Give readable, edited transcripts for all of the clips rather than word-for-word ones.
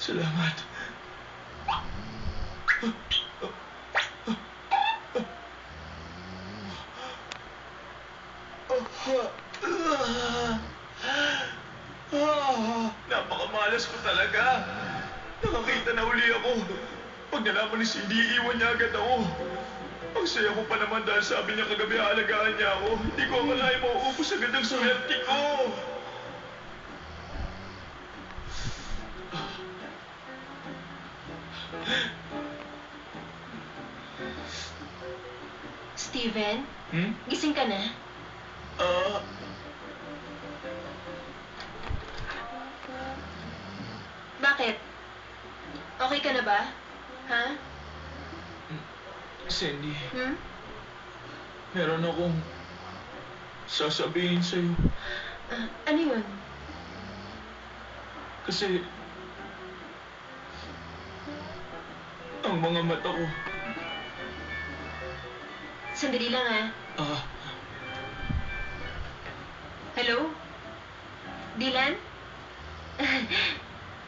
Salamat. Napakamalas ko talaga. Nakakita na uli ako. Pag nalaman ni Cindy, iwan niya agad ako. Ang saya ko pa naman dahil sabi niya kagabi aalagaan niya ako. Hindi ko akalain mauubos agad ang swerte ko. Steven? Gising ka na? Bakit? Okay ka na ba? Ha? Cindy, Hmm? meron akong sasabihin sa'yo. Ano yun? Kasi ang mga mata ko, Sandali lang Hello? Dylan?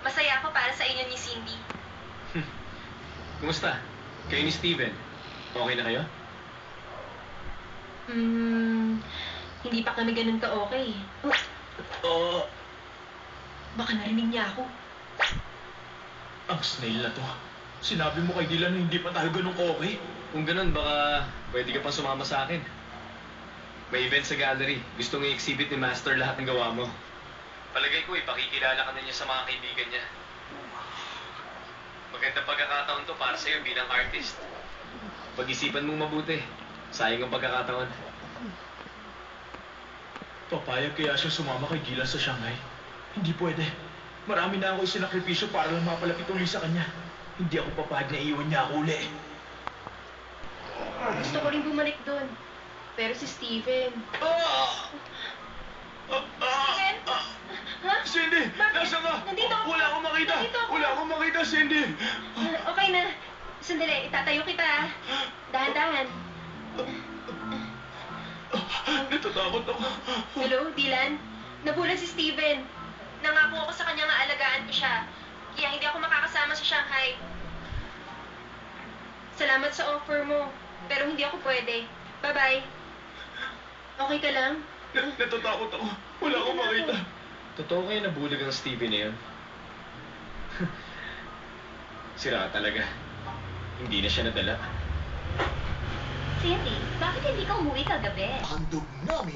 Masaya ako para sa inyo ni Cindy. Kumusta? Kayo ni Steven? Okay na kayo? Hindi pa kami ganun ka-okay. Baka narinig niya ako. ang snail na to. Sinabi mo kay Dylan na hindi pa tayo ganun okay. Kung ganun, baka pwede ka pang sumama sa akin. May event sa gallery. Gustong i-exhibit ni Master lahat ng gawa mo. Palagay ko, ipakikilala ka na niya sa mga kaibigan niya. Magandang pagkakataon to para sa'yo bilang artist. Pag-isipan mong mabuti. Sayang ang pagkakataon. Papayag kaya siya sumama kay Dylan sa Shanghai? Hindi pwede. Marami na ako isinakripisyo para lang mapalapit uli sa kanya. Hindi ako papayag na iwan niya ako uli. Gusto ko rin bumalik doon. Pero si Steven... Steven? Ha? Cindy! Bakit? Nasaan ka? Nandito ako. Wala akong makita! Nandito ako. Wala akong makita, Cindy! Okay na. Sandali, itatayo kita. Dahan-dahan. Natatakot ako. Hello, Dylan? Nabulag si Steven. Nangako ako sa kanya nga alagaan ko siya. Kaya hindi ako makakasama sa Shanghai. Salamat sa offer mo. Pero hindi ako pwede. Bye-bye. Okay ka lang? Natatakot ako. Wala akong makita. Totoo kayo nabulag ang Steven na yun? Sira talaga. Hindi na siya nadala. Cindy, bakit hindi ka umuwi kagabi? Handog namin